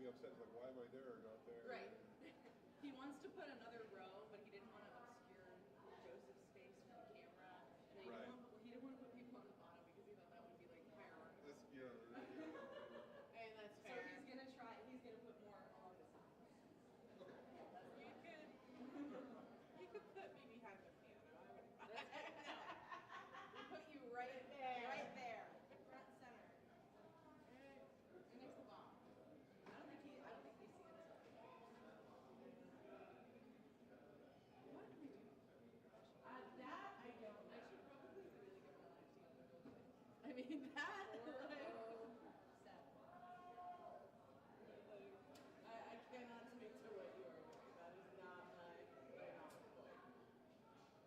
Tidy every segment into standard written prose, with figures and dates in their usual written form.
be upset. It's like, why am I there or not there? Right. He wants to put another row, but he didn't want to obscure Joseph's face from the camera. And then he didn't want to put people on the bottom because he thought that would be like hierarchical. Hey, that's fair. So he's gonna put more along the side. Okay. You could put me behind the piano. I wouldn't mind. We'll put you right there. Right there. Front center. And next to Bob. I don't think he sees it. What do we do? That I don't know. I should probably really get my life together. I mean that I cannot speak to what you are doing. That is not my point. He's like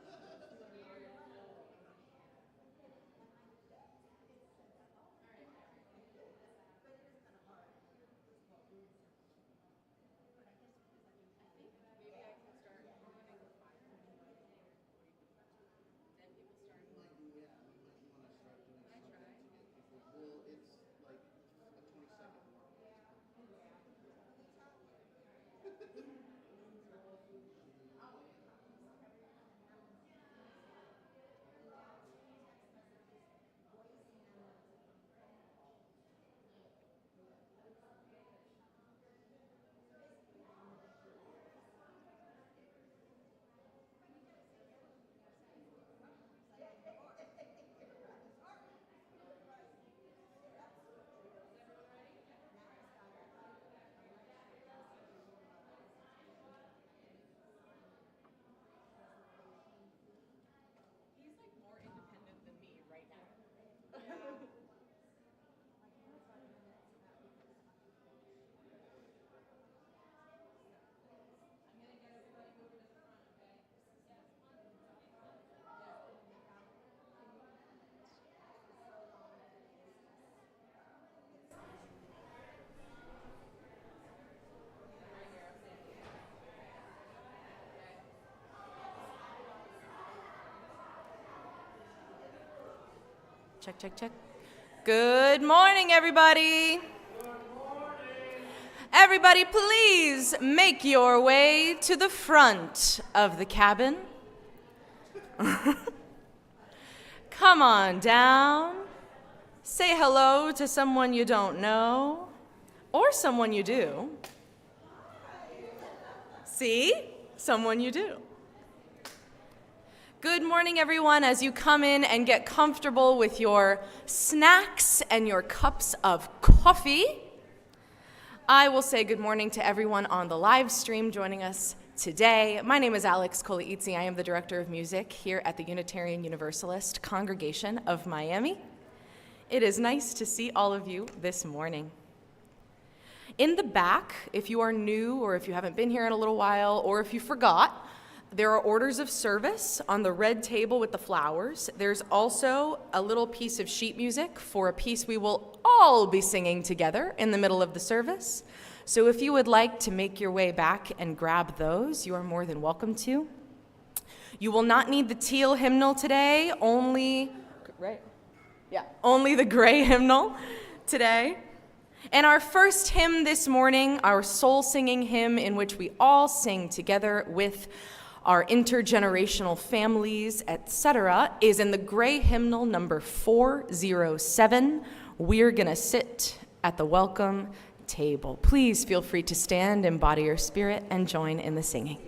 more independent than me right now. I'm gonna get everybody over to the front, okay? Check, check, check. Good morning, everybody. Everybody, please make your way to the front of the cabin. Come on down. Say hello to someone you don't know, or someone you do. See? Someone you do. Good morning, everyone. As you come in and get comfortable with your snacks and your cups of coffee, I will say good morning to everyone on the live stream joining us today. My name is Alex Koliitzi. I am the Director of Music here at the Unitarian Universalist Congregation of Miami. It is nice to see all of you this morning. In the back, if you are new or if you haven't been here in a little while or if you forgot, there are orders of service on the red table with the flowers. There's also a little piece of sheet music for a piece we will all be singing together in the middle of the service. So if you would like to make your way back and grab those, you are more than welcome to. You will not need the teal hymnal today, only the gray hymnal today. And our first hymn this morning, our soul-singing hymn in which we all sing together with our intergenerational families, etc., is in the gray hymnal number 407, We're Gonna Sit at the Welcome Table. Please feel free to stand, embody your spirit, and join in the singing.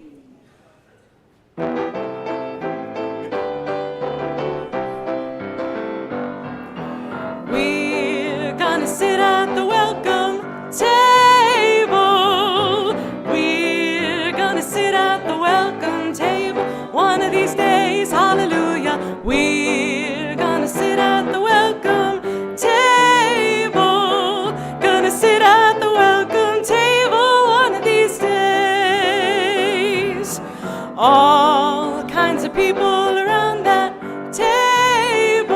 We're gonna sit at the welcome table. We're gonna sit at the welcome table one of these days, hallelujah. We're gonna sit at the welcome table. Gonna sit at the welcome table one of these days. All kinds of people around that table.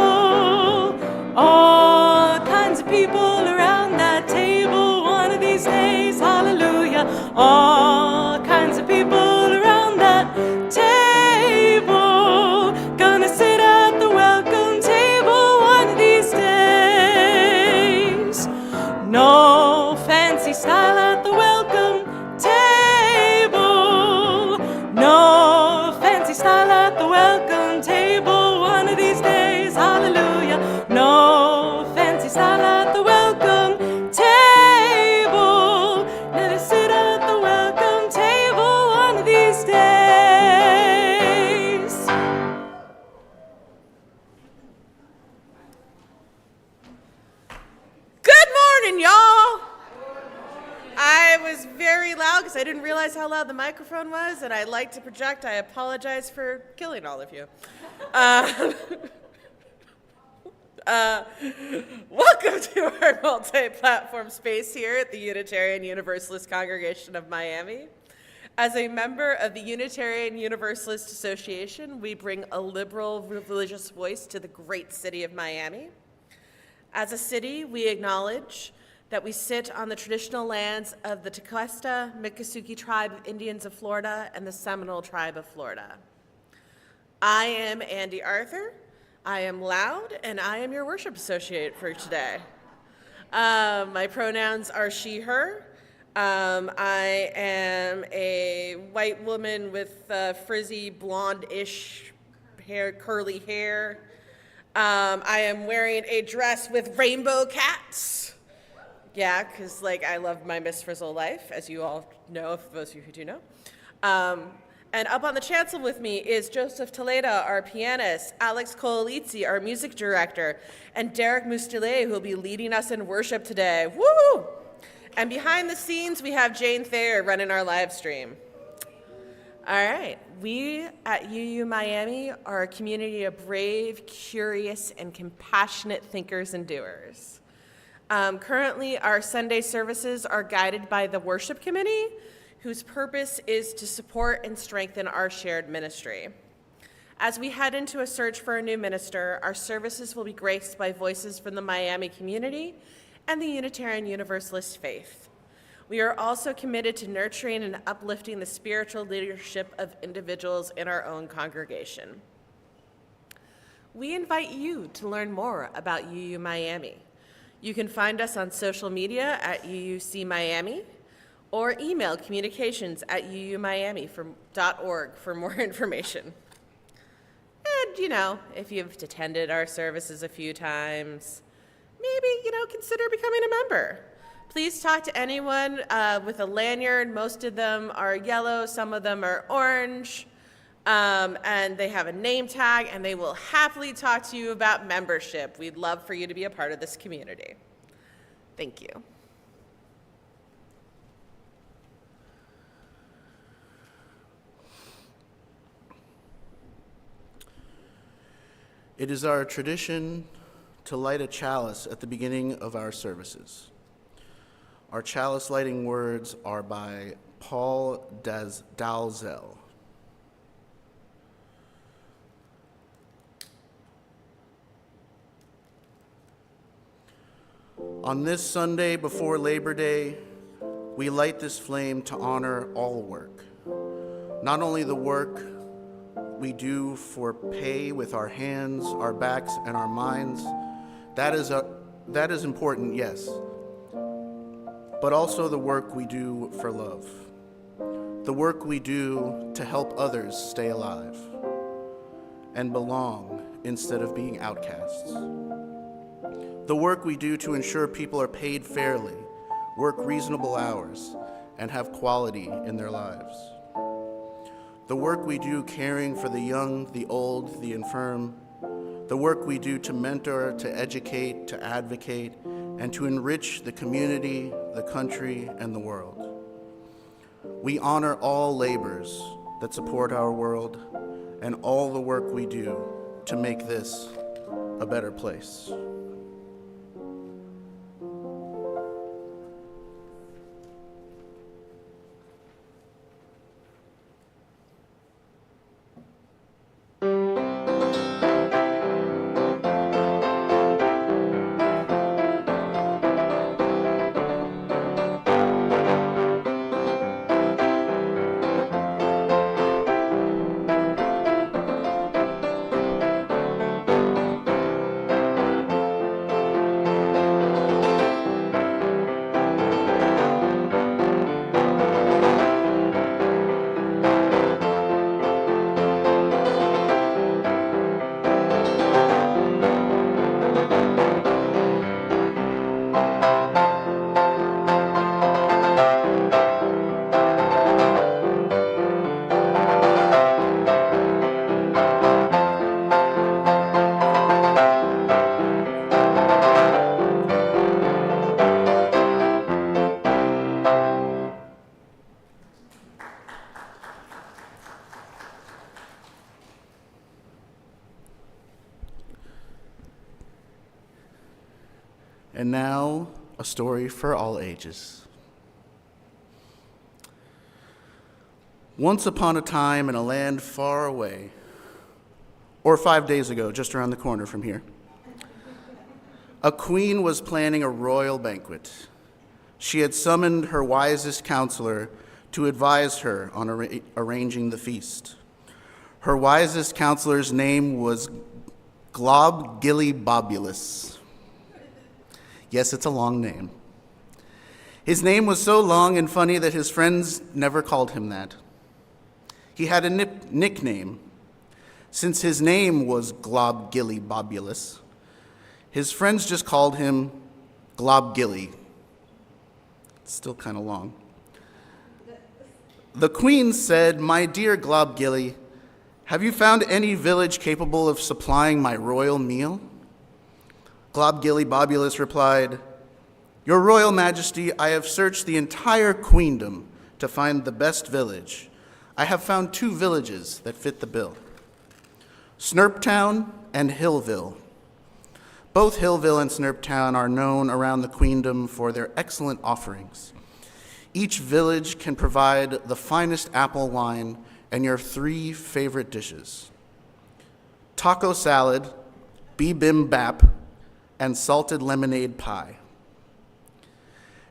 All kinds of people around that table one of these days, hallelujah. All kinds of people around that table. Gonna sit at the welcome table one of these days. No fancy style at the welcome table. No fancy style at the welcome table one of these days, hallelujah. No fancy style at the welcome table. Let us sit at the welcome table one of these days. Good morning, y'all. I was very loud because I didn't realize how loud the microphone was, and I like to project. I apologize for killing all of you. Welcome to our multi-platform space here at the Unitarian Universalist Congregation of Miami. As a member of the Unitarian Universalist Association, we bring a liberal religious voice to the great city of Miami. As a city, we acknowledge that we sit on the traditional lands of the Tequesta, Miccosukee tribe of Indians of Florida and the Seminole tribe of Florida. I am Andy Arthur. I am loud, and I am your worship associate for today. My pronouns are she, her. I am a white woman with frizzy, blonde-ish hair, curly hair. I am wearing a dress with rainbow cats. Yeah, because I love my Miss Frizzle life, as you all know, for those of you who do know. And up on the chancel with me is Joseph Toledo, our pianist, Alex Colizzi, our music director, and Derrick Mustelier, who will be leading us in worship today. Woo! And behind the scenes, we have Jane Thayer running our live stream. All right, we at UU Miami are a community of brave, curious, and compassionate thinkers and doers. Currently, our Sunday services are guided by the worship committee, whose purpose is to support and strengthen our shared ministry. As we head into a search for a new minister, our services will be graced by voices from the Miami community and the Unitarian Universalist faith. We are also committed to nurturing and uplifting the spiritual leadership of individuals in our own congregation. We invite you to learn more about UU Miami. You can find us on social media at UUC Miami, or email communications@uumiami.org for more information. And, if you've attended our services a few times, maybe, consider becoming a member. Please talk to anyone with a lanyard. Most of them are yellow, some of them are orange, and they have a name tag, and they will happily talk to you about membership. We'd love for you to be a part of this community. Thank you. It is our tradition to light a chalice at the beginning of our services. Our chalice lighting words are by Paul Dalzell. On this Sunday before Labor Day, we light this flame to honor all work. Not only the work we do for pay with our hands, our backs, and our minds. That is important, yes. But also the work we do for love. The work we do to help others stay alive and belong instead of being outcasts. The work we do to ensure people are paid fairly, work reasonable hours, and have quality in their lives. The work we do caring for the young, the old, the infirm. The work we do to mentor, to educate, to advocate, and to enrich the community, the country, and the world. We honor all labors that support our world and all the work we do to make this a better place. And now, a story for all ages. Once upon a time in a land far away, or 5 days ago, just around the corner from here, a queen was planning a royal banquet. She had summoned her wisest counselor to advise her on arranging the feast. Her wisest counselor's name was Globgilly-Bobulus. Yes, it's a long name. His name was so long and funny that his friends never called him that. He had a nickname. Since his name was Globgilly-Bobulus, his friends just called him Globgilly. It's still kind of long. The queen said, "My dear Globgilly, have you found any village capable of supplying my royal meal?" Globgilly-Bobulus replied, "Your Royal Majesty, I have searched the entire queendom to find the best village. I have found 2 villages that fit the bill, Snurptown and Hillville. Both Hillville and Snurptown are known around the queendom for their excellent offerings. Each village can provide the finest apple wine and your 3 favorite dishes: taco salad, bibimbap, and salted lemonade pie.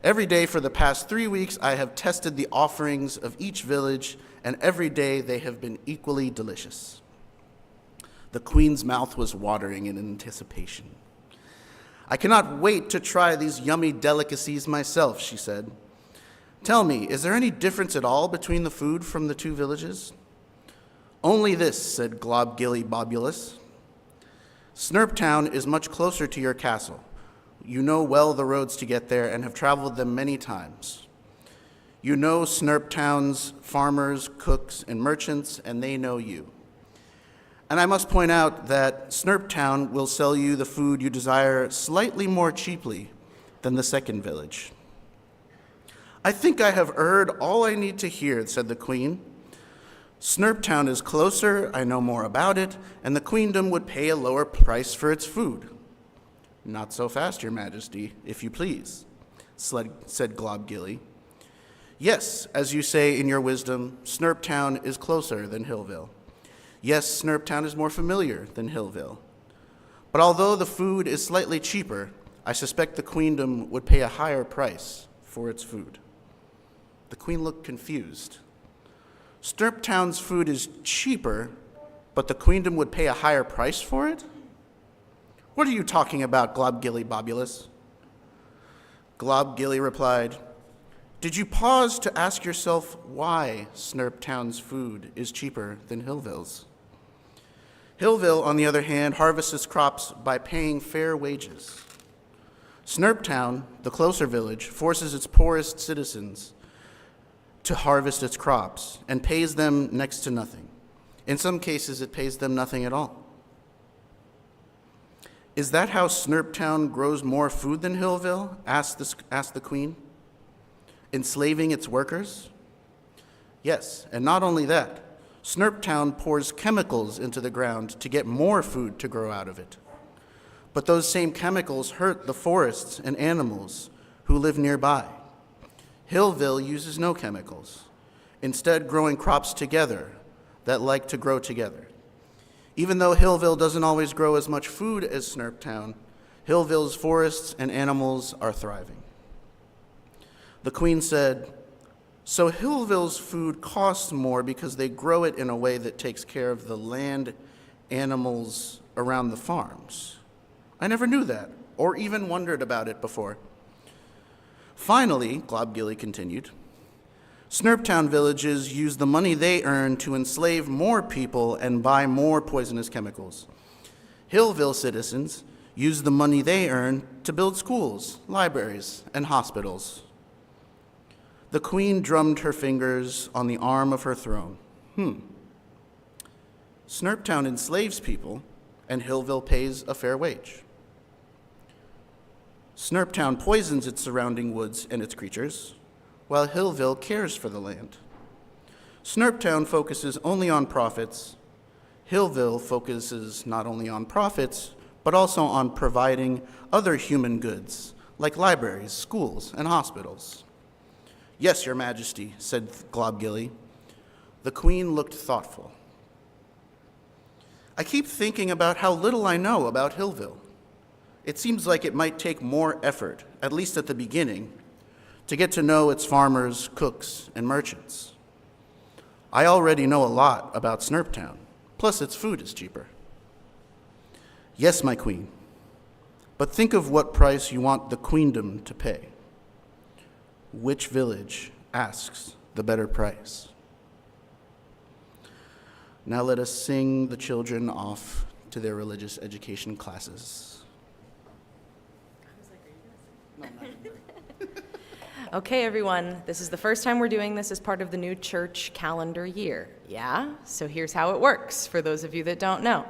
Every day for the past 3 weeks, I have tested the offerings of each village, and every day they have been equally delicious." The queen's mouth was watering in anticipation. "I cannot wait to try these yummy delicacies myself," she said. "Tell me, is there any difference at all between the food from the 2 villages?" "Only this," said Globgilly-Bobulus. "Snurptown is much closer to your castle. You know well the roads to get there and have traveled them many times. You know Snurptown's farmers, cooks, and merchants, and they know you. And I must point out that Snurptown will sell you the food you desire slightly more cheaply than the second village." "I think I have heard all I need to hear," said the queen. "Snurptown is closer, I know more about it, and the queendom would pay a lower price for its food." "Not so fast, Your Majesty, if you please," said Globgilly. Yes, as you say in your wisdom, Snurptown is closer than Hillville. Yes, Snurptown is more familiar than Hillville. But although the food is slightly cheaper, I suspect the queendom would pay a higher price for its food. The queen looked confused. Snurptown's food is cheaper, but the queendom would pay a higher price for it? What are you talking about, Globgilly Bobulus? Globgilly replied, did you pause to ask yourself why Snurptown's food is cheaper than Hillville's? Hillville, on the other hand, harvests its crops by paying fair wages. Snurptown, the closer village, forces its poorest citizens to harvest its crops and pays them next to nothing. In some cases, it pays them nothing at all. Is that how Snurptown grows more food than Hillville? Asked the queen. Enslaving its workers? Yes, and not only that, Snurptown pours chemicals into the ground to get more food to grow out of it. But those same chemicals hurt the forests and animals who live nearby. Hillville uses no chemicals, instead growing crops together that like to grow together. Even though Hillville doesn't always grow as much food as Snurptown, Hillville's forests and animals are thriving. The queen said, so Hillville's food costs more because they grow it in a way that takes care of the land animals around the farms. I never knew that, or even wondered about it before. Finally, Globgilly continued, Snurptown villages use the money they earn to enslave more people and buy more poisonous chemicals. Hillville citizens use the money they earn to build schools, libraries, and hospitals. The queen drummed her fingers on the arm of her throne. Snurptown enslaves people, and Hillville pays a fair wage. Snurptown poisons its surrounding woods and its creatures, while Hillville cares for the land. Snurptown focuses only on profits. Hillville focuses not only on profits, but also on providing other human goods, like libraries, schools, and hospitals. Yes, Your Majesty, said Globgilly. The queen looked thoughtful. I keep thinking about how little I know about Hillville. It seems like it might take more effort, at least at the beginning, to get to know its farmers, cooks, and merchants. I already know a lot about Snurptown, plus its food is cheaper. Yes, my queen, but think of what price you want the queendom to pay. Which village asks the better price? Now let us sing the children off to their religious education classes. Okay, everyone, this is the first time we're doing this as part of the new church calendar year. Yeah? So here's how it works, for those of you that don't know.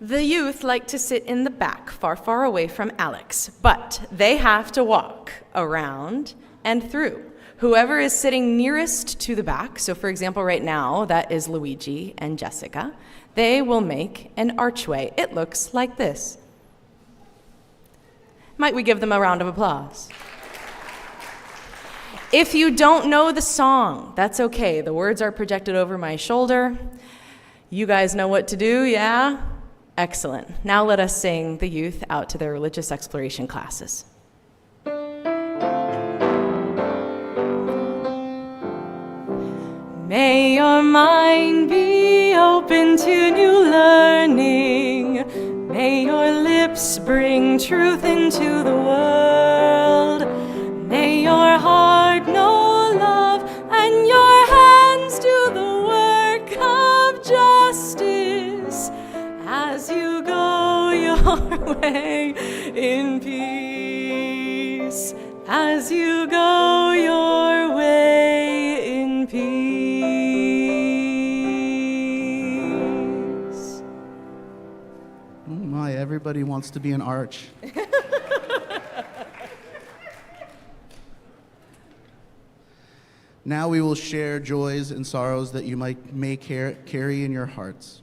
The youth like to sit in the back, far, far away from Alex, but they have to walk around and through. Whoever is sitting nearest to the back, so for example right now, that is Luigi and Jessica, they will make an archway. It looks like this. Might we give them a round of applause? If you don't know the song, that's okay. The words are projected over my shoulder. You guys know what to do, yeah? Excellent. Now let us sing the youth out to their religious exploration classes. May your mind be open to new learning. May your lips bring truth into the world. May your heart know love and your hands do the work of justice as you go your way in peace. As you go your way in peace. Oh my, everybody wants to be an arch. Now we will share joys and sorrows that you may carry in your hearts.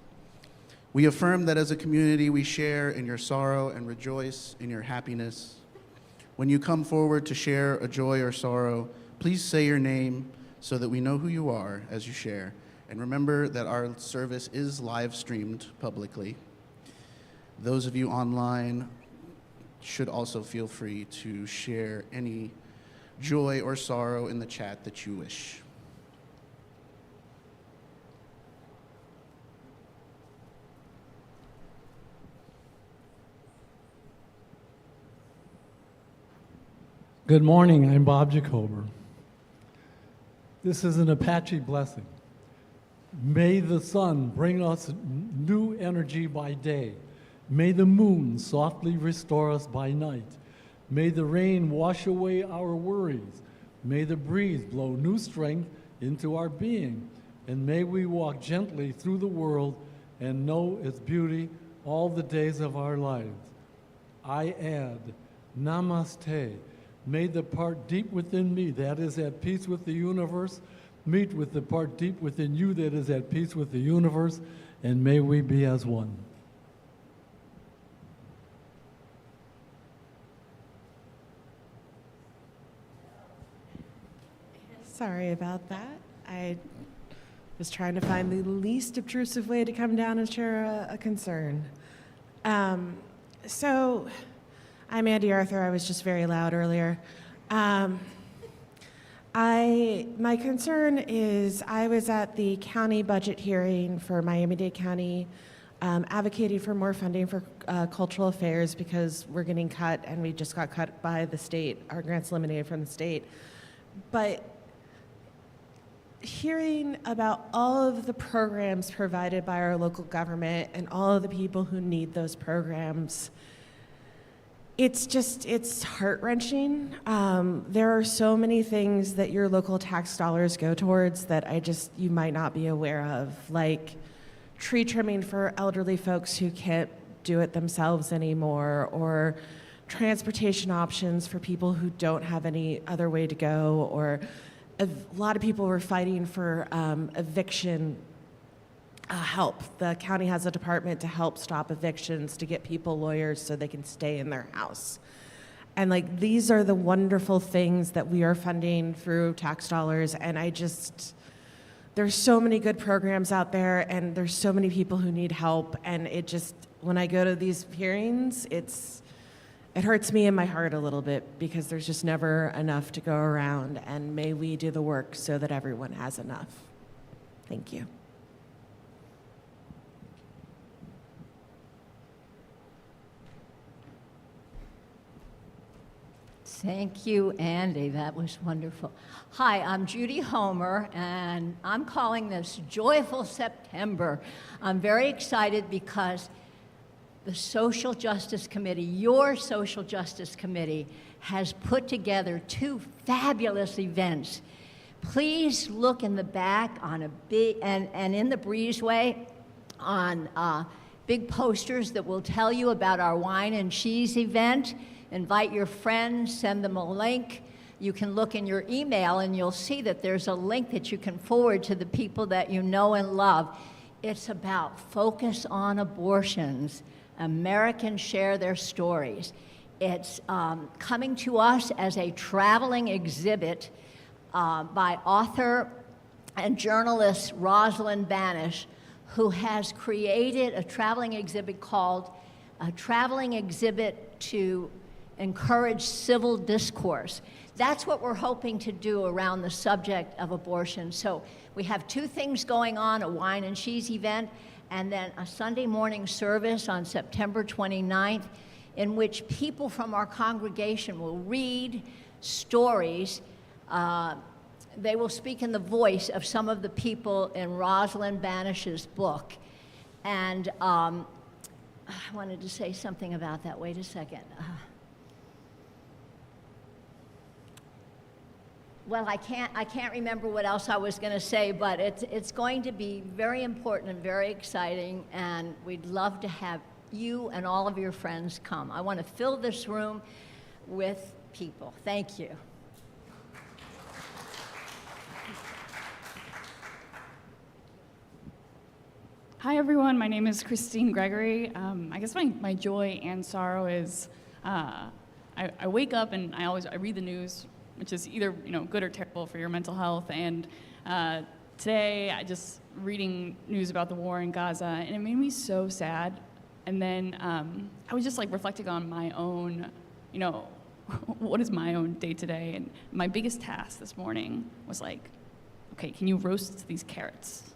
We affirm that as a community we share in your sorrow and rejoice in your happiness. When you come forward to share a joy or sorrow, please say your name so that we know who you are as you share. And remember that our service is live streamed publicly. Those of you online should also feel free to share any joy or sorrow in the chat that you wish. Good morning, I'm Bob Jacober. This is an Apache blessing. May the sun bring us new energy by day. May the moon softly restore us by night. May the rain wash away our worries. May the breeze blow new strength into our being. And may we walk gently through the world and know its beauty all the days of our lives. I add, Namaste. May the part deep within me that is at peace with the universe meet with the part deep within you that is at peace with the universe, and may we be as one. Sorry about that. I was trying to find the least obtrusive way to come down and share a concern. So, I'm Andy Arthur. I was just very loud earlier. My concern is I was at the county budget hearing for Miami-Dade County, advocating for more funding for cultural affairs because we're getting cut, and we just got cut by the state. Our grant's eliminated from the state. But hearing about all of the programs provided by our local government and all of the people who need those programs, it's heart-wrenching. There are so many things that your local tax dollars go towards that you might not be aware of, like tree trimming for elderly folks who can't do it themselves anymore, or transportation options for people who don't have any other way to go, or a lot of people were fighting for eviction help. The county has a department to help stop evictions, to get people lawyers so they can stay in their house. And these are the wonderful things that we are funding through tax dollars, and there's so many good programs out there, and there's so many people who need help, and when I go to these hearings, it hurts me in my heart a little bit because there's just never enough to go around, and may we do the work so that everyone has enough. Thank you. Thank you, Andy. That was wonderful. Hi, I'm Judy Homer, and I'm calling this Joyful September. I'm very excited because the Social Justice Committee, your Social Justice Committee, has put together two fabulous events. Please look in the back on a big, and in the breezeway on big posters that will tell you about our wine and cheese event. Invite your friends, send them a link. You can look in your email and you'll see that there's a link that you can forward to the people that you know and love. It's about focus on abortions. Americans share their stories. It's coming to us as a traveling exhibit by author and journalist Rosalind Banish, who has created a traveling exhibit called A Traveling Exhibit to Encourage Civil Discourse. That's what we're hoping to do around the subject of abortion. So we have two things going on, a wine and cheese event, and then a Sunday morning service on September 29th, in which people from our congregation will read stories. They will speak in the voice of some of the people in Rosalind Banish's book. And I wanted to say something about that. Wait a second. Well, I can't remember what else I was going to say, but it's going to be very important and very exciting, and we'd love to have you and all of your friends come. I want to fill this room with people. Thank you. Hi, everyone. My name is Christine Gregory. I guess my joy and sorrow is I wake up and I read the news, which is either good or terrible for your mental health. And today, I just reading news about the war in Gaza, and it made me so sad. And then I was just like reflecting on my own, what is my own day to day? And my biggest task this morning was like, okay, can you roast these carrots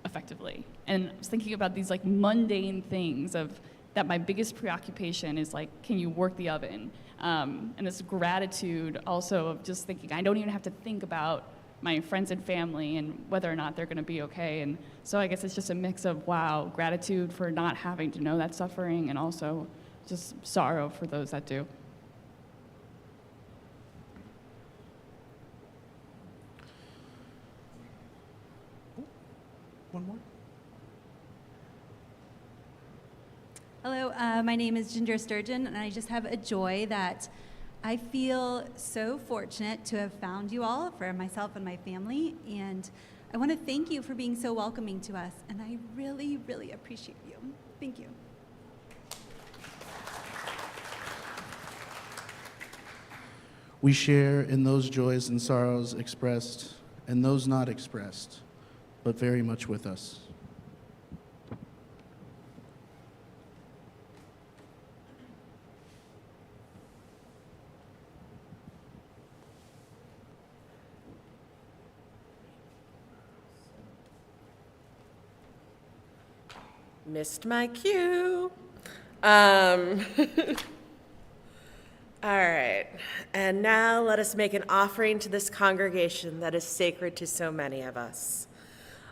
effectively? And I was thinking about these like mundane things of that my biggest preoccupation is like, can you work the oven? And this gratitude also of just thinking, I don't even have to think about my friends and family and whether or not they're gonna be okay. And so I guess it's just a mix of, wow, gratitude for not having to know that suffering, and also just sorrow for those that do. One more. Hello, my name is Ginger Sturgeon, and I just have a joy that I feel so fortunate to have found you all, for myself and my family, and I want to thank you for being so welcoming to us, and I really, really appreciate you. Thank you. We share in those joys and sorrows expressed and those not expressed, but very much with us. Missed my cue. All right, and now let us make an offering to this congregation that is sacred to so many of us.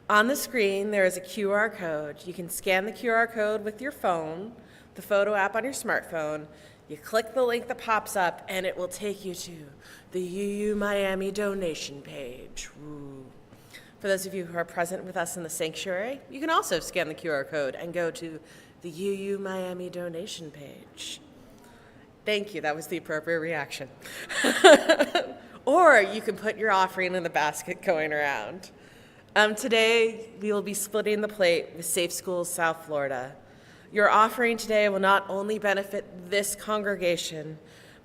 On the screen, there is a QR code. You can scan the QR code with your phone, the photo app on your smartphone. You click the link that pops up, and it will take you to the UU Miami donation page. Woo. For those of you who are present with us in the sanctuary, you can also scan the QR code and go to the UU Miami donation page. Thank you, that was the appropriate reaction. Or you can put your offering in the basket going around. Today, we will be splitting the plate with Safe Schools South Florida. Your offering today will not only benefit this congregation,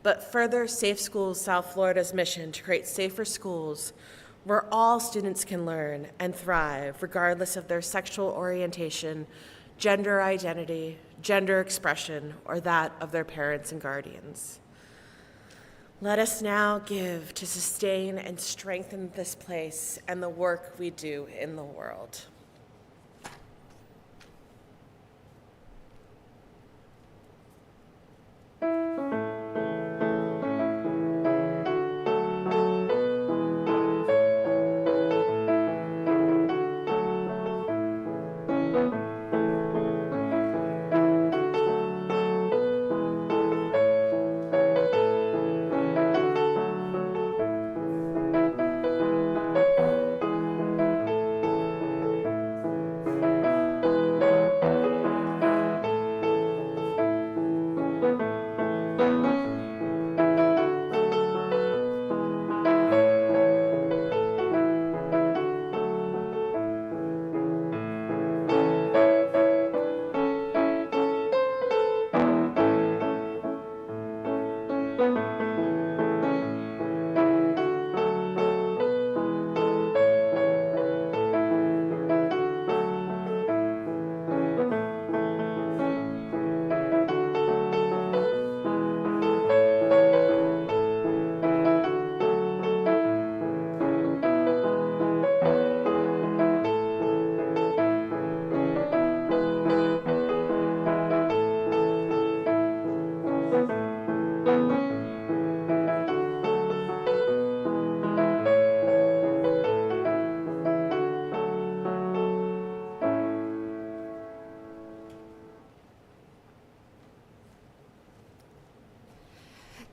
but further Safe Schools South Florida's mission to create safer schools where all students can learn and thrive regardless of their sexual orientation, gender identity, gender expression, or that of their parents and guardians. Let us now give to sustain and strengthen this place and the work we do in the world.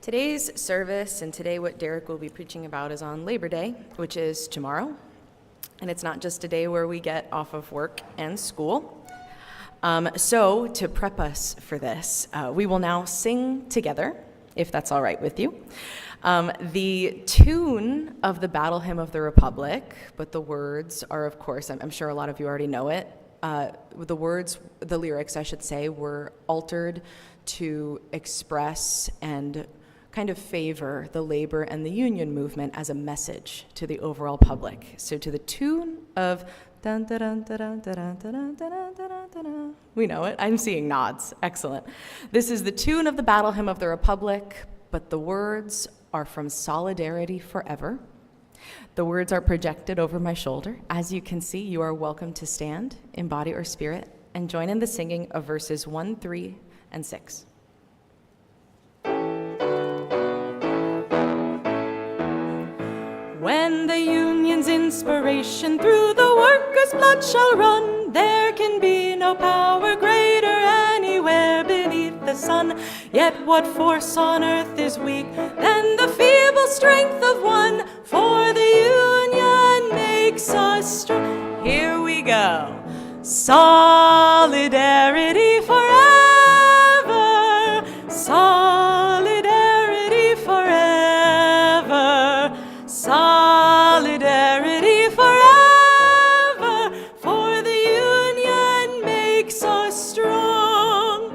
Today's service and today what Derrick will be preaching about is on Labor Day, which is tomorrow. And it's not just a day where we get off of work and school. So to prep us for this, we will now sing together, if that's all right with you, the tune of the Battle Hymn of the Republic, but the words are, of course, I'm sure a lot of you already know it. The lyrics, I should say, were altered to express and kind of favor the labor and the union movement as a message to the overall public. So to the tune of dun, dun, dun, dun, dun, dun, dun, dun, dun, dun, dun. We know it. I'm seeing nods. Excellent. This is the tune of the Battle Hymn of the Republic, but the words are from Solidarity Forever. The words are projected over my shoulder. As you can see, you are welcome to stand in body or spirit and join in the singing of verses 1, 3, and 6. When the union's inspiration through the workers' blood shall run, there can be no power greater anywhere beneath the sun. Yet what force on earth is weak than the feeble strength of one? For the union makes us strong. Here we go. Solidarity forever. Solidarity forever. Solidarity forever, for the union makes us strong.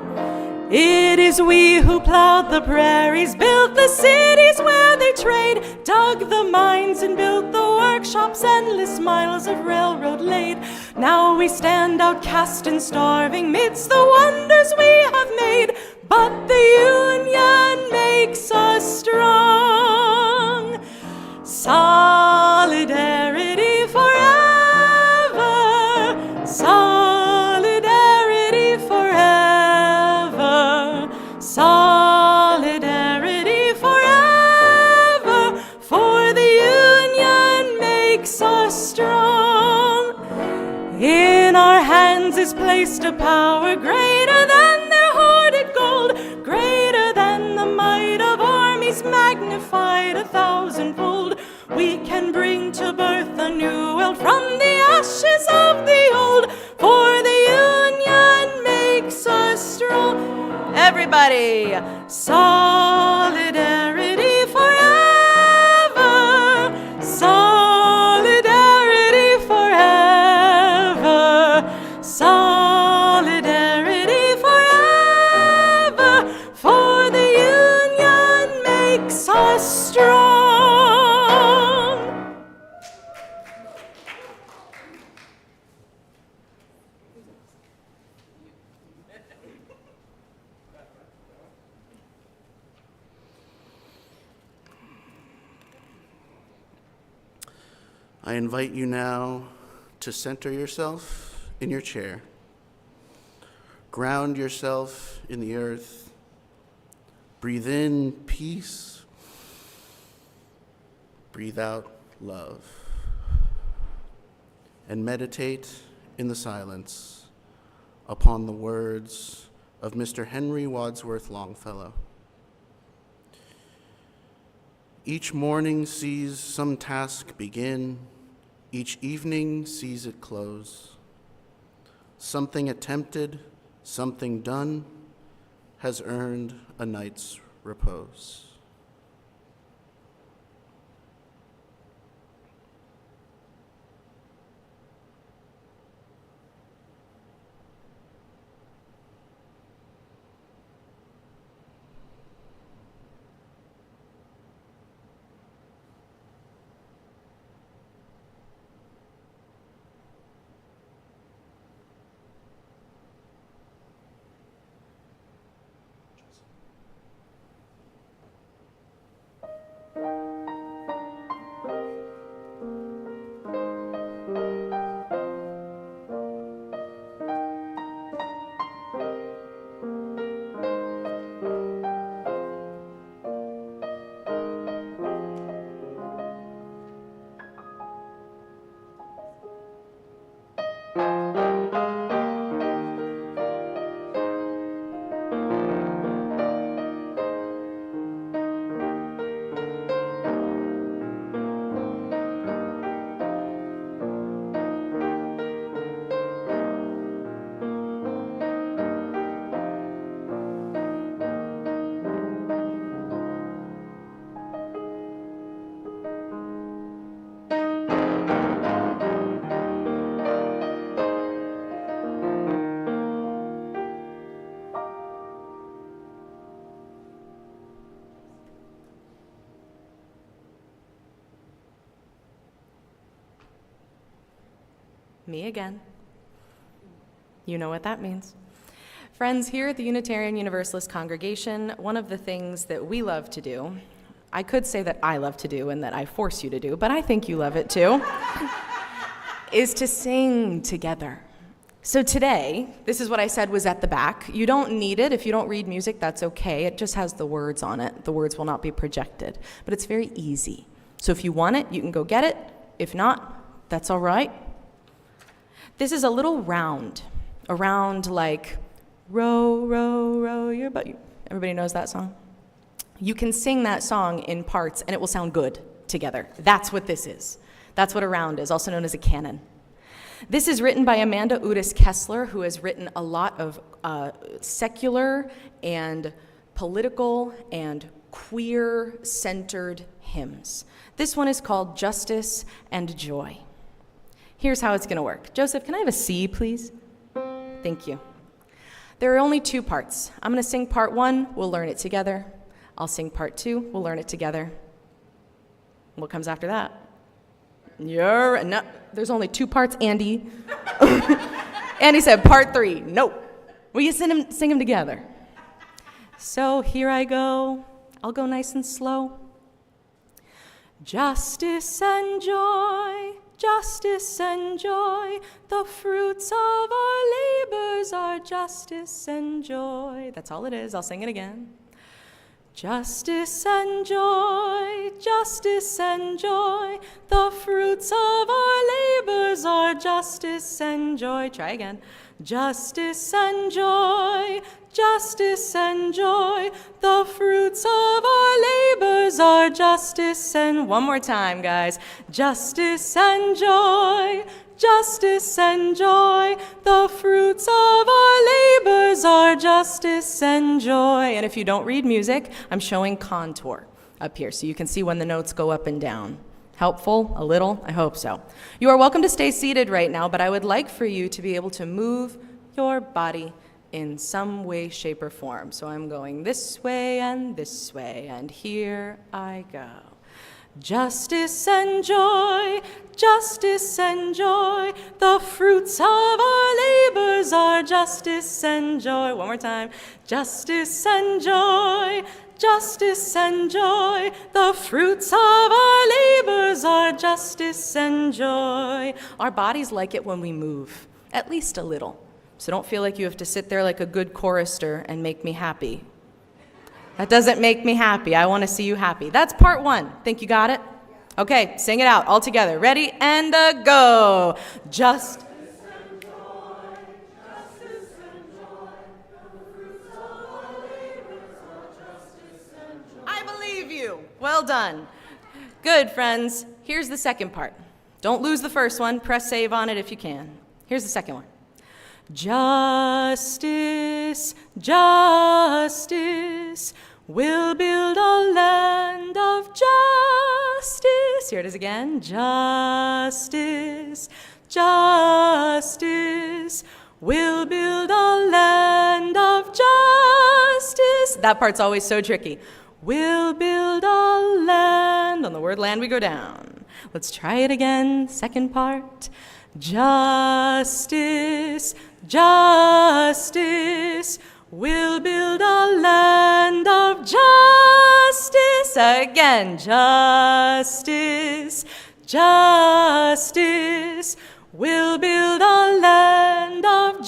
It is we who plowed the prairies, built the cities where they trade, dug the mines and built the workshops, endless miles of railroad laid. Now we stand outcast and starving midst the wonders we have made, but the union makes us strong. Solidarity forever. Solidarity forever. Solidarity forever. For the union makes us strong. In our hands is placed a power greater than their hoarded gold, greater than the might of armies magnified 1,000-fold. We can bring to birth a new world from the ashes of the old, for the union makes us strong. Everybody, solidarity forever. Solidarity forever. Solidarity forever, for the union makes us strong. I invite you now to center yourself in your chair. Ground yourself in the earth. Breathe in peace. Breathe out love. And meditate in the silence upon the words of Mr. Henry Wadsworth Longfellow. Each morning sees some task begin, each evening sees it close. Something attempted, something done, has earned a night's repose. Me again. You know what that means. Friends, here at the Unitarian Universalist congregation, one of the things that we love to do, I could say that I love to do and that I force you to do, but I think you love it too, is to sing together. So today, this is what I said was at the back. You don't need it. If you don't read music, that's okay. It just has the words on it. The words will not be projected, but it's very easy. So if you want it, you can go get it. If not, that's all right. This is a little round, around like, row, row, row your boat. Everybody knows that song? You can sing that song in parts, and it will sound good together. That's what this is. That's what a round is, also known as a canon. This is written by Amanda Udis Kessler, who has written a lot of secular and political and queer-centered hymns. This one is called Justice and Joy. Here's how it's going to work. Joseph, can I have a C, please? Thank you. There are only 2 parts. I'm going to sing part 1. We'll learn it together. I'll sing part 2. We'll learn it together. What comes after that? No, there's only 2 parts, Andy. Andy said part 3. No. Will you sing them together? So here I go. I'll go nice and slow. Justice and joy, justice and joy, the fruits of our labors are justice and joy. That's all it is. I'll sing it again. Justice and joy, justice and joy, the fruits of our labors are justice and joy. Try again. Justice and joy, justice and joy, the fruits of our labors are justice and... One more time, guys. Justice and joy, justice and joy, the fruits of our labors are justice and joy. And if you don't read music, I'm showing contour up here so you can see when the notes go up and down. Helpful? A little? I hope so. You are welcome to stay seated right now, but I would like for you to be able to move your body in some way, shape, or form. So I'm going this way, and here I go. Justice and joy, justice and joy, the fruits of our labors are justice and joy. One more time. Justice and joy, justice and joy, the fruits of our labors are justice and joy. Our bodies like it when we move, at least a little. So don't feel like you have to sit there like a good chorister and make me happy. That doesn't make me happy. I want to see you happy. That's part 1. Think you got it? Okay, sing it out all together. Ready and go. Justice and joy, justice and joy, the fruits of our labors are justice and joy. I believe you. Well done. Good, friends. Here's the second part. Don't lose the first one. Press save on it if you can. Here's the second one. Justice, justice, we'll build a land of justice. Here it is again. Justice, justice, we'll build a land of justice. That part's always so tricky. We'll build a land. On the word land, we go down. Let's try it again. Second part. Justice, justice, we'll build a land of justice. Again, justice, justice, we'll build a land of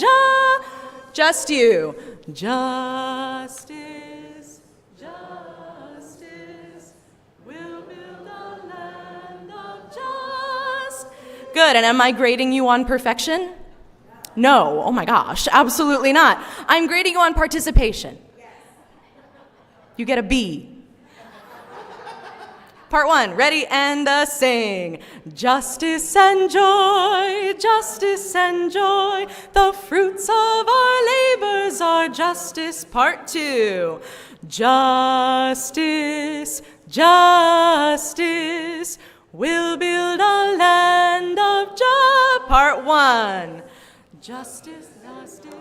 just you. Justice, justice, we'll build a land of Good, and am I grading you on perfection? No, oh my gosh, absolutely not. I'm grading you on participation. You get a B. Part 1, ready and sing. Justice and joy, the fruits of our labors are justice. Part 2, justice, justice, we'll build a land of justice. Part 1, justice, justice.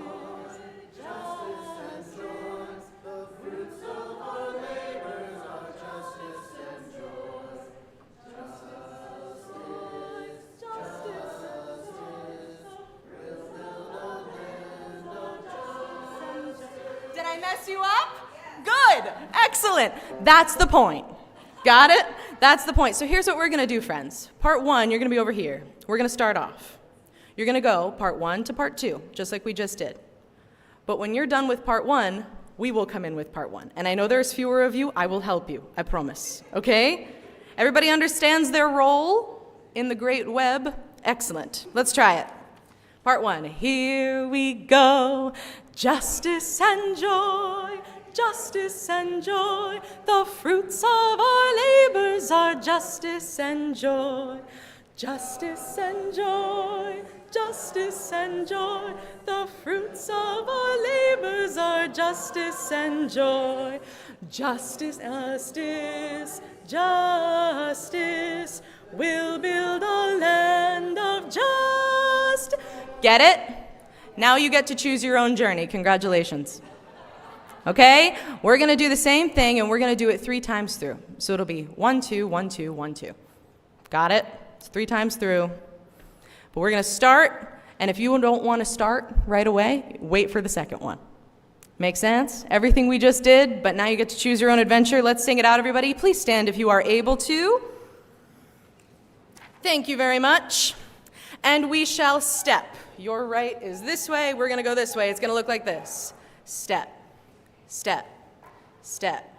I mess you up? Good. Excellent. That's the point. Got it? That's the point. So here's what we're going to do, friends. Part 1, you're going to be over here. We're going to start off. You're going to go part 1 to part 2, just like we just did. But when you're done with part 1, we will come in with part 1. And I know there's fewer of you. I will help you. I promise. Okay? Everybody understands their role in the great web? Excellent. Let's try it. Part 1. Here we go. Justice and joy. Justice and joy. The fruits of our labors are justice and joy. Justice and joy. Justice and joy. The fruits of our labors are justice and joy. Justice, justice, justice. We'll build a land of justice. Get it? Now you get to choose your own journey. Congratulations. Okay? We're going to do the same thing, and we're going to do it 3 times through. So it'll be 1, 2, 1, 2, 1, 2. Got it? It's 3 times through. But we're going to start, and if you don't want to start right away, wait for the second one. Make sense? Everything we just did, but now you get to choose your own adventure. Let's sing it out, everybody. Please stand if you are able to. Thank you very much. And we shall step. Your right is this way. We're going to go this way. It's going to look like this. Step, step, step,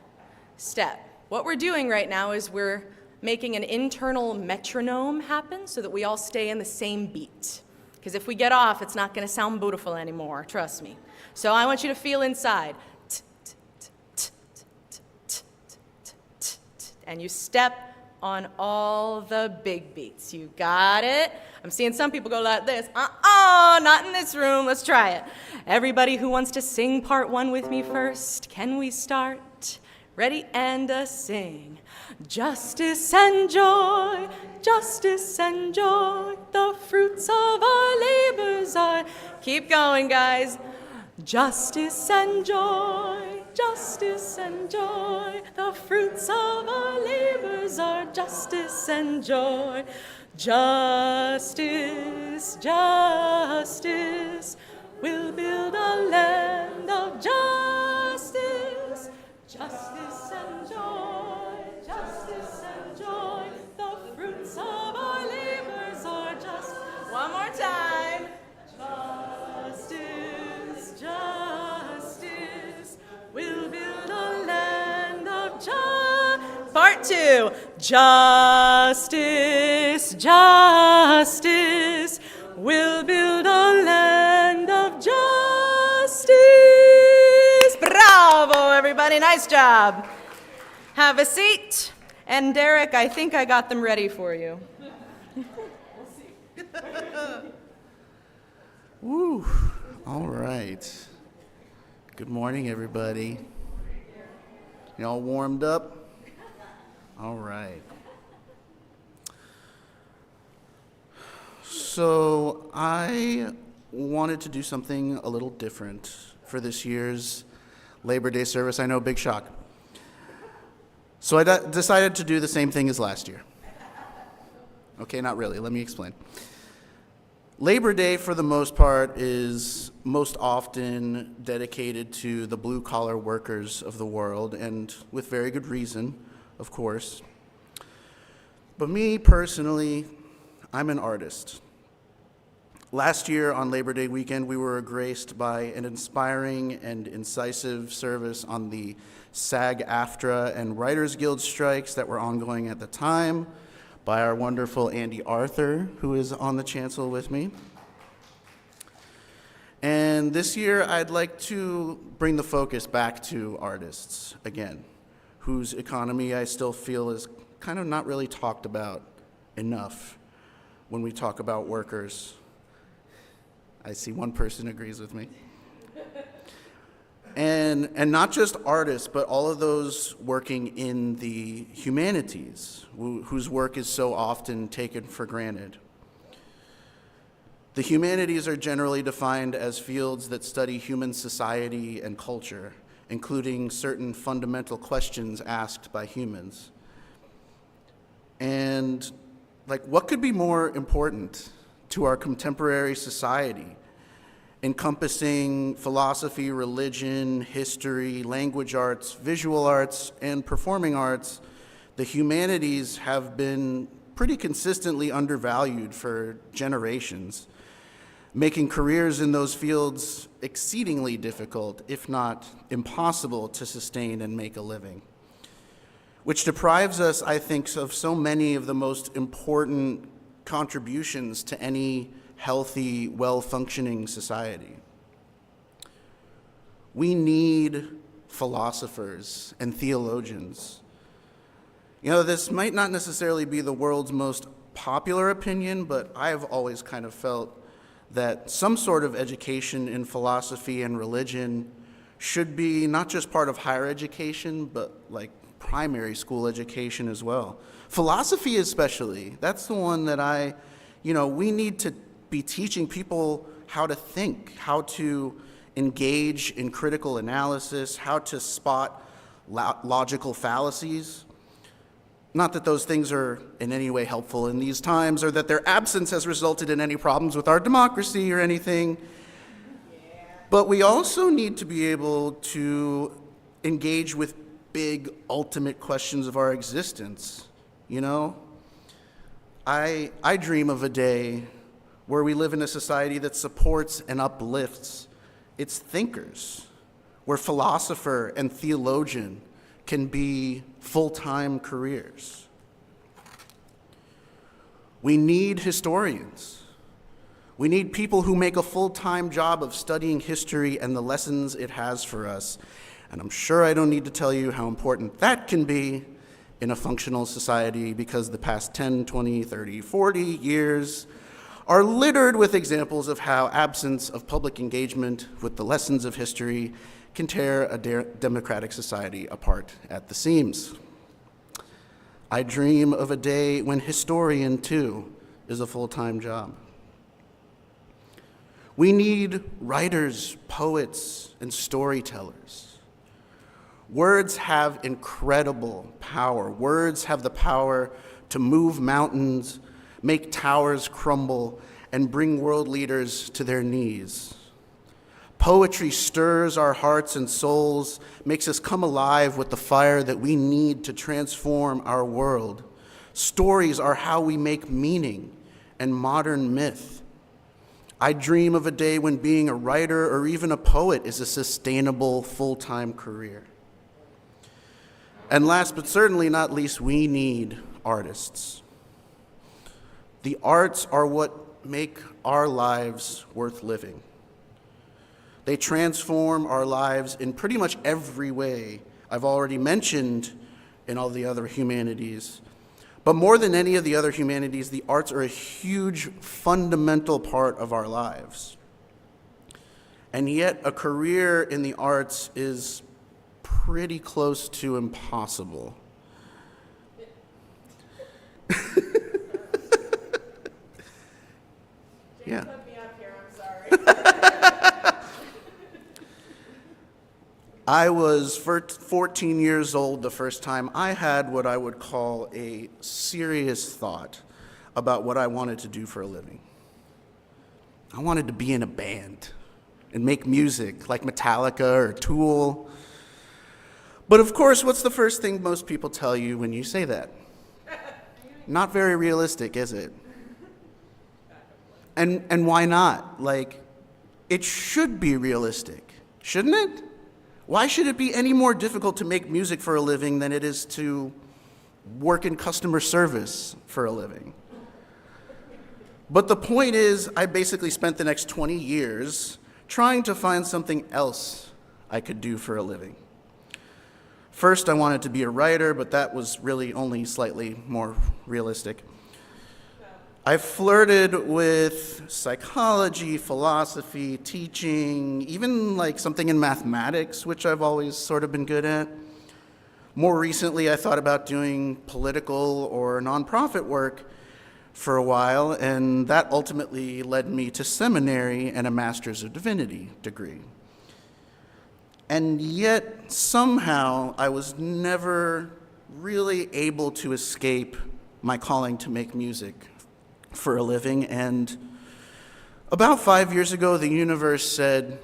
step. What we're doing right now is we're making an internal metronome happen so that we all stay in the same beat. Because if we get off, it's not going to sound beautiful anymore, trust me. So I want you to feel inside. And you step on all the big beats. You got it? I'm seeing some people go like this. Not in this room. Let's try it. Everybody who wants to sing part 1 with me first, can we start? Ready and sing. Justice and joy, justice and joy, the fruits of our labors are. Keep going, guys. Justice and joy, justice and joy, the fruits of our labors are justice and joy. Justice, justice, we'll build a land of justice. Justice and joy, justice and joy, the fruits of our labors are just. One more time. Justice, justice, we'll build a land of justice. Part 2. Justice, justice, we'll build a land of justice. Bravo, everybody. Nice job. Have a seat. And Derrick, I think I got them ready for you. Woo. All right. Good morning, everybody. You all warmed up? All right. So I wanted to do something a little different for this year's Labor Day service. I know, big shock. So I decided to do the same thing as last year. Okay, not really. Let me explain. Labor Day, for the most part, is most often dedicated to the blue-collar workers of the world, and with very good reason, of course. But me, personally, I'm an artist. Last year on Labor Day weekend, we were graced by an inspiring and incisive service on the SAG-AFTRA and Writers Guild strikes that were ongoing at the time by our wonderful Andy Arthur, who is on the chancel with me. And this year, I'd like to bring the focus back to artists again, whose economy I still feel is kind of not really talked about enough when we talk about workers. I see one person agrees with me. And not just artists, but all of those working in the humanities, whose work is so often taken for granted. The humanities are generally defined as fields that study human society and culture, including certain fundamental questions asked by humans. And, what could be more important to our contemporary society encompassing philosophy, religion, history, language arts, visual arts, and performing arts, the humanities have been pretty consistently undervalued for generations, making careers in those fields exceedingly difficult, if not impossible, to sustain and make a living, which deprives us, I think, of so many of the most important contributions to any healthy, well-functioning society. We need philosophers and theologians. You know, this might not necessarily be the world's most popular opinion, but I've always kind of felt that some sort of education in philosophy and religion should be not just part of higher education, but like primary school education as well. Philosophy especially, that's the one that we need to be teaching people how to think, how to engage in critical analysis, how to spot logical fallacies. Not that those things are in any way helpful in these times, or that their absence has resulted in any problems with our democracy or anything. But we also need to be able to engage with big, ultimate questions of our existence, you know? I dream of a day where we live in a society that supports and uplifts its thinkers, where philosopher and theologian can be full-time careers. We need historians. We need people who make a full-time job of studying history and the lessons it has for us. And I'm sure I don't need to tell you how important that can be in a functional society, because the past 10, 20, 30, 40 years are littered with examples of how absence of public engagement with the lessons of history can tear a democratic society apart at the seams. I dream of a day when historian, too, is a full-time job. We need writers, poets, and storytellers. Words have incredible power. Words have the power to move mountains, make towers crumble, and bring world leaders to their knees. Poetry stirs our hearts and souls, makes us come alive with the fire that we need to transform our world. Stories are how we make meaning and modern myth. I dream of a day when being a writer or even a poet is a sustainable full-time career. And last but certainly not least, we need artists. The arts are what make our lives worth living. They transform our lives in pretty much every way I've already mentioned in all the other humanities. But more than any of the other humanities, the arts are a huge, fundamental part of our lives. And yet, a career in the arts is pretty close to impossible. Yeah. Put me up here, I'm sorry. I was 14 years old the first time I had what I would call a serious thought about what I wanted to do for a living. I wanted to be in a band and make music like Metallica or Tool. But of course, what's the first thing most people tell you when you say that? Not very realistic, is it? And why not? Like, it should be realistic, shouldn't it? Why should it be any more difficult to make music for a living than it is to work in customer service for a living? But the point is, I basically spent the next 20 years trying to find something else I could do for a living. First, I wanted to be a writer, but that was really only slightly more realistic. I flirted with psychology, philosophy, teaching, even like something in mathematics, which I've always sort of been good at. More recently, I thought about doing political or nonprofit work for a while, and that ultimately led me to seminary and a Master's of Divinity degree. And yet, somehow, I was never really able to escape my calling to make music for a living, and About 5 years ago, the universe said,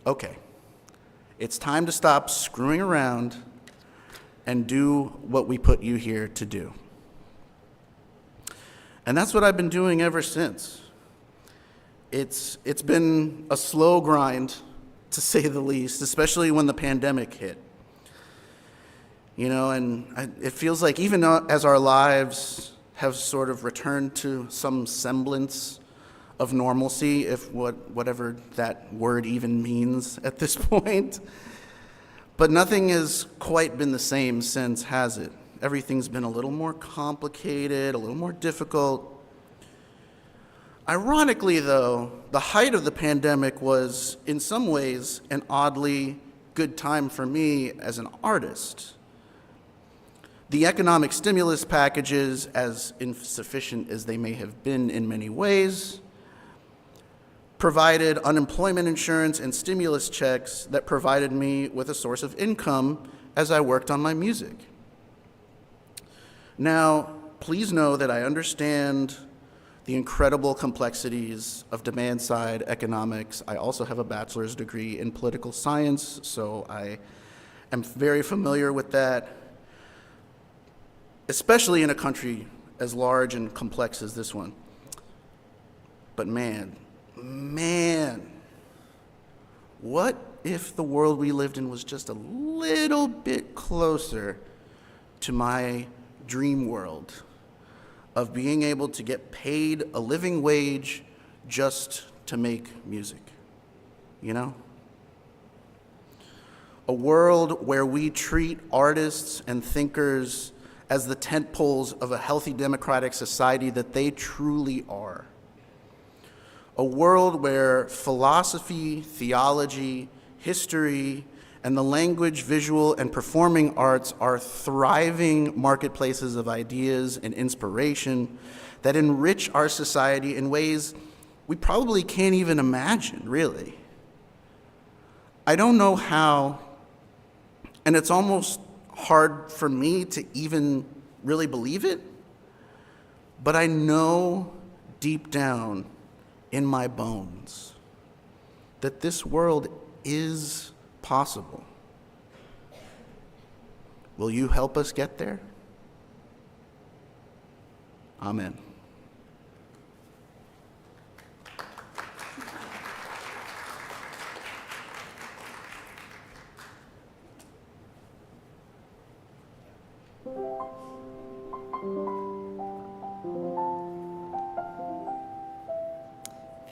okay, it's time to stop screwing around and do what we put you here to do. And that's what I've been doing ever since. It's been a slow grind, to say the least, especially when the pandemic hit. You know, and it feels like even as our lives have sort of returned to some semblance of normalcy, if whatever that word even means at this point. But nothing has quite been the same since, has it? Everything's been a little more complicated, a little more difficult. Ironically, though, the height of the pandemic was, in some ways, an oddly good time for me as an artist. The economic stimulus packages, as insufficient as they may have been in many ways, provided unemployment insurance and stimulus checks that provided me with a source of income as I worked on my music. Now, please know that I understand the incredible complexities of demand-side economics. I also have a bachelor's degree in political science, so I am very familiar with that, especially in a country as large and complex as this one. But man, what if the world we lived in was just a little bit closer to my dream world of being able to get paid a living wage just to make music, you know? A world where we treat artists and thinkers as the tentpoles of a healthy democratic society that they truly are. A world where philosophy, theology, history, and the language, visual, and performing arts are thriving marketplaces of ideas and inspiration that enrich our society in ways we probably can't even imagine, really. I don't know how, and it's almost hard for me to even really believe it, but I know deep down in my bones that this world is possible. Will you help us get there? Amen.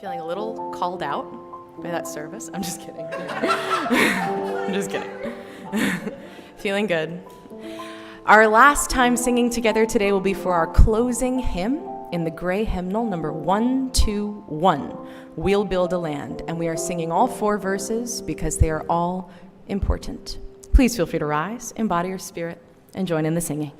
Feeling a little called out by that service. I'm just kidding. I'm just kidding. Feeling good. Our last time singing together today will be for our closing hymn in the gray hymnal, number 121, We'll Build a Land. And we are singing all 4 verses because they are all important. Please feel free to rise, embody your spirit, and join in the singing.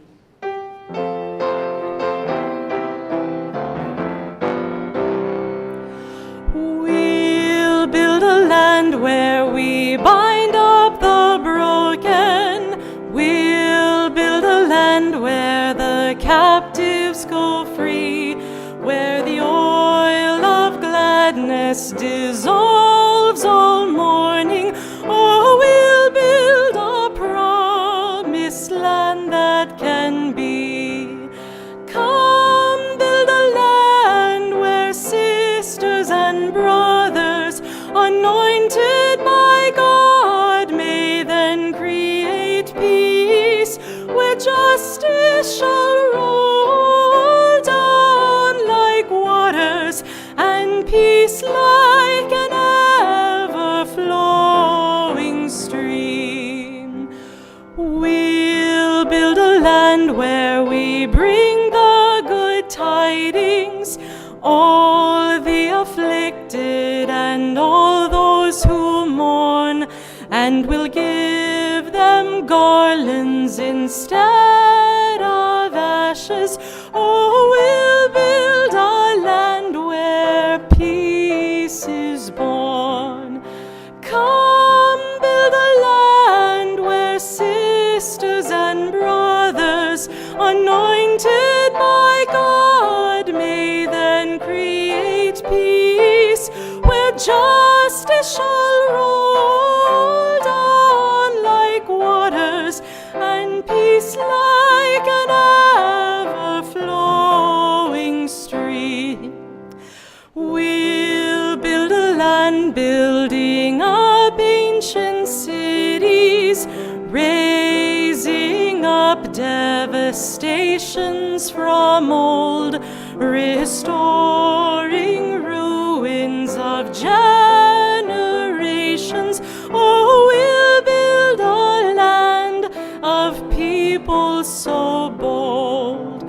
Build a land where we bind up the broken. We'll build a land where the captives go free, where the oil of gladness dissolves all mourning. Oh, we'll build a promised land that can be. Come, build a land where sisters and brothers anointed by God may then create peace, where justice shall roll down like waters and peace like an ever-flowing stream. We'll build a land where we bring the good tidings, all the afflicted and all those who mourn, and we'll give them garlands instead of ashes. Oh, we'll build a land where peace is born. Come, build a land where sisters and brothers anointed by God may then create peace, justice shall roll down like waters, and peace like an ever-flowing stream. We'll build a land building up ancient cities, raising up devastations from old, restoring ruins of generations. Oh, we'll build a land of people so bold.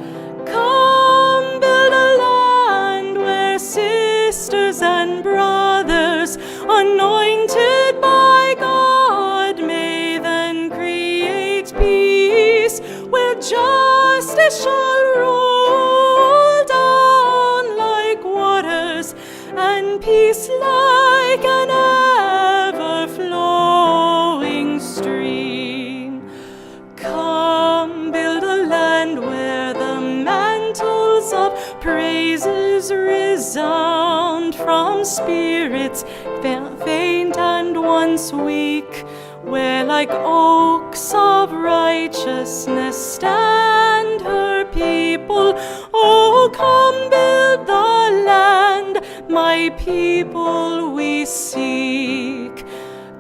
Come build a land where sisters and brothers, anointed by God, may then create peace, where justice shall roll down like waters, and peace like an ever-flowing stream. Come build a land where the mantles of praises resound from spirits faint and once weak, where like oaks of righteousness stand her people. Oh, come build the land, my people we seek.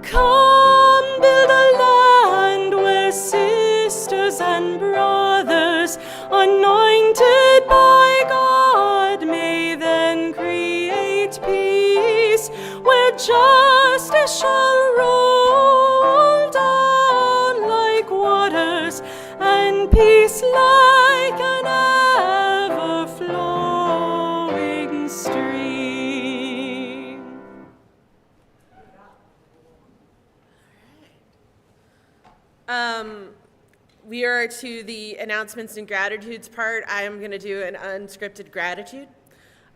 Come build a land where sisters and brothers, anointed by God, may then create peace, where justice shall roll down like waters, and peace like an ever-flowing stream. We are to the announcements and gratitudes part. I am going to do an unscripted gratitude.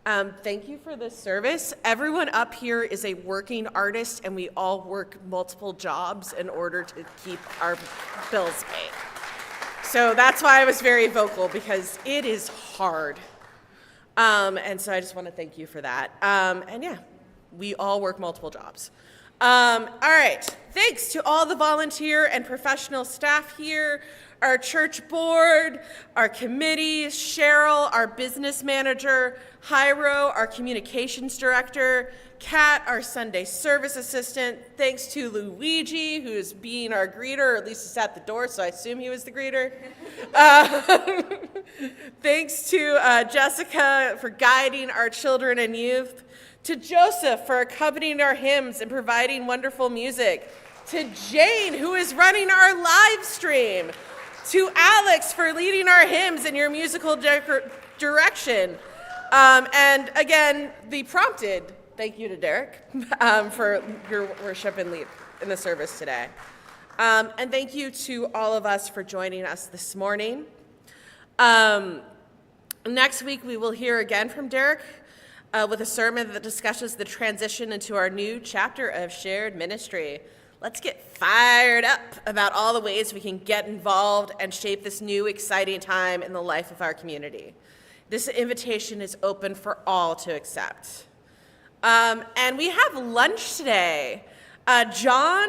Thank you for this service. Everyone up here is a working artist, and we all work multiple jobs in order to keep our bills paid. So that's why I was very vocal, because it is hard. And so I just want to thank you for that. And yeah, we all work multiple jobs. All right, thanks to all the volunteer and professional staff here, our church board, our committees, Cheryl, our business manager, Jairo, our communications director, Kat, our Sunday service assistant. Thanks to Luigi, who's being our greeter, or at least he's at the door, so I assume he was the greeter. Thanks to Jessica for guiding our children and youth. To Joseph for accompanying our hymns and providing wonderful music. To Jane, who is running our live stream. To Alex for leading our hymns in your musical direction. And again, the prompted thank you to Derrick for your worship and lead in the service today. And thank you to all of us for joining us this morning. Next week, we will hear again from Derrick with a sermon that discusses the transition into our new chapter of shared ministry. Let's get fired up about all the ways we can get involved and shape this new exciting time in the life of our community. This invitation is open for all to accept. And we have lunch today. John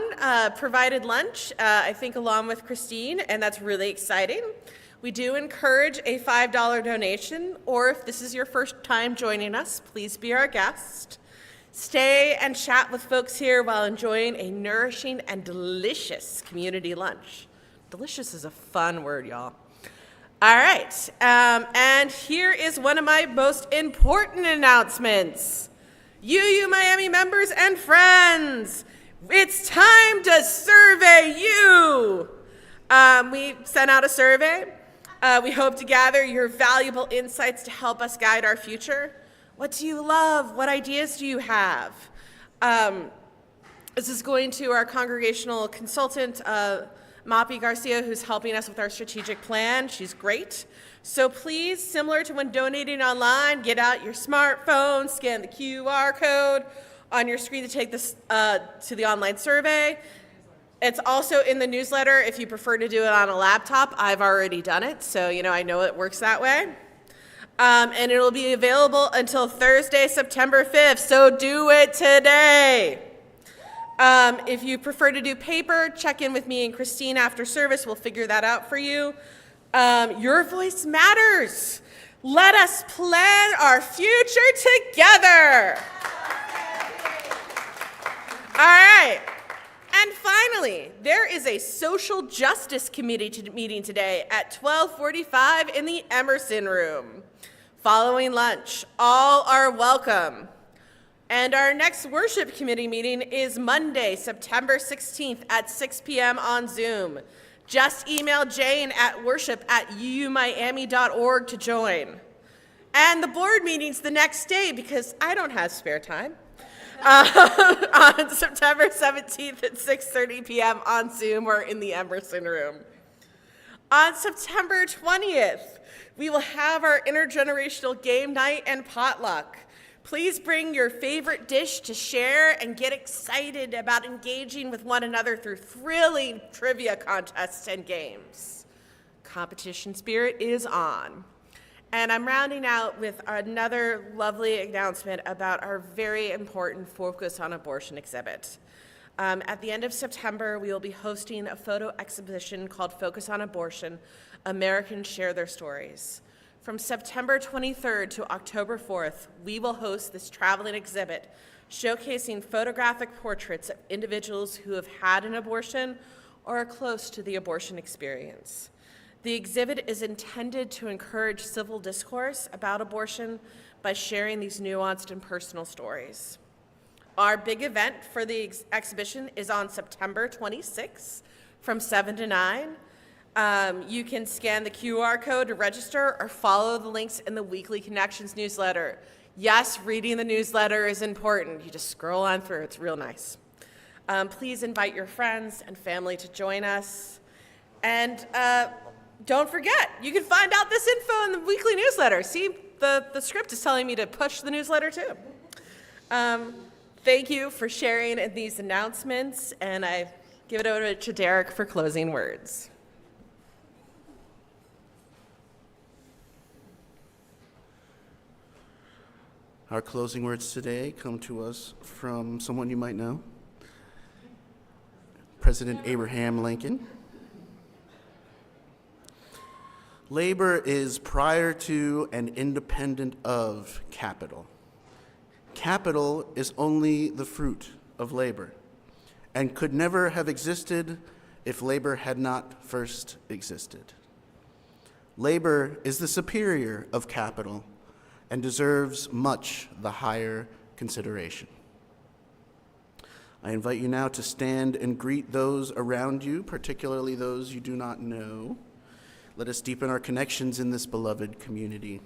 provided lunch, I think along with Christine, and that's really exciting. We do encourage a $5 donation, or if this is your first time joining us, please be our guest. Stay and chat with folks here while enjoying a nourishing and delicious community lunch. Delicious is a fun word, y'all. All right, and here is one of my most important announcements. You Miami members and friends, it's time to survey you. We sent out a survey. We hope to gather your valuable insights to help us guide our future. What do you love? What ideas do you have? This is going to our congregational consultant, Mapi Garcia, who's helping us with our strategic plan. She's great. So please, similar to when donating online, get out your smartphone, scan the QR code on your screen to take this to the online survey. It's also in the newsletter if you prefer to do it on a laptop. I've already done it, so I know it works that way. And it'll be available until Thursday, September 5th, so do it today. If you prefer to do paper, check in with me and Christine after service. We'll figure that out for you. Your voice matters. Let us plan our future together. All right. And finally, there is a social justice committee meeting today at 12:45 in the Emerson Room. Following lunch, all are welcome. And our next worship committee meeting is Monday, September 16th at 6 p.m. on Zoom. Just email Jane at worship@uumiami.org to join. And the board meeting's the next day because I don't have spare time. On September 17th at 6:30 p.m. on Zoom or in the Emerson Room. On September 20th, we will have our intergenerational game night and potluck. Please bring your favorite dish to share and get excited about engaging with one another through thrilling trivia contests and games. Competition spirit is on. And I'm rounding out with another lovely announcement about our very important Focus on Abortion exhibit. At the end of September, we will be hosting a photo exhibition called Focus on Abortion, Americans Share Their Stories. From September 23rd to October 4th, we will host this traveling exhibit showcasing photographic portraits of individuals who have had an abortion or are close to the abortion experience. The exhibit is intended to encourage civil discourse about abortion by sharing these nuanced and personal stories. Our big event for the exhibition is on September 26th from 7 to 9. You can scan the QR code to register or follow the links in the Weekly Connections newsletter. Yes, reading the newsletter is important. You just scroll on through, it's real nice. Please invite your friends and family to join us. And don't forget, you can find out this info in the weekly newsletter. See, the script is telling me to push the newsletter too. Thank you for sharing in these announcements, and I give it over to Derrick for closing words. Our closing words today come to us from someone you might know, President Abraham Lincoln. Labor is prior to and independent of capital. Capital is only the fruit of labor and could never have existed if labor had not first existed. Labor is the superior of capital and deserves much the higher consideration. I invite you now to stand and greet those around you, particularly those you do not know. Let us deepen our connections in this beloved community.